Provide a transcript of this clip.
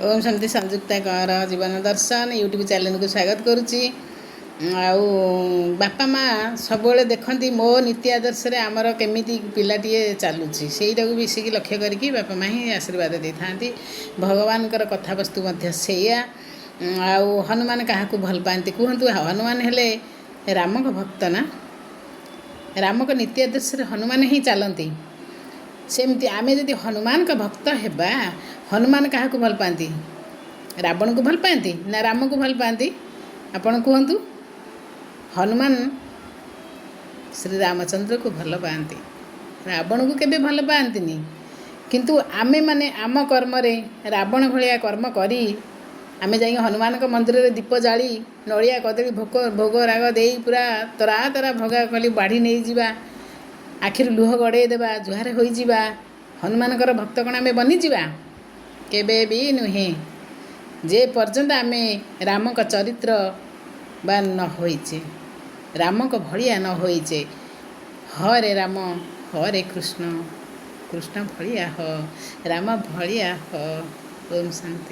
ओम शांति संयुक्ता कर जीवन दर्शन YouTube channel को स्वागत करुच्ची। बापा माँ सब देखती मो नीति आदर्श रे आमर केमी पिलाटे चलुची से बेसिक लक्ष्य करके बापा माँ ही आशीर्वाद दे था। भगवान कथा वस्तु हनुमान क्या भल पाती कहतु हनुमान हेले राम को भक्त ना राम को नीति आदर्श हनुमान ही चलती सेमती आमे जदि हनुमान का भक्त हेबा हनुमान क्या भल पाती रावण को भल पाती ना राम को भल पाती आपण कहतु हनुमान श्री रामचंद्र को भल पाती रावण को केबे भल पाती किंतु आमे माने आम कर्म रे रावण भलिया कर्म करी आमे जाई हनुमान का मंदिर रे दीप जाली नड़िया कदली भोग राग दे पूरा तरा तरा भोगा कली बाढ़ी नहीं जीवा आखिर लुह गड़े देवा जुहार हो जावा हनुमान भक्त कण आम बनीजा केबे भी नुहे जे पर्यंत आम राम का चरित्र बा न होइचे राम को भलिया न होइचे हरे राम हरे कृष्ण कृष्ण भलिया हो राम भलिया हो। ओम शांति।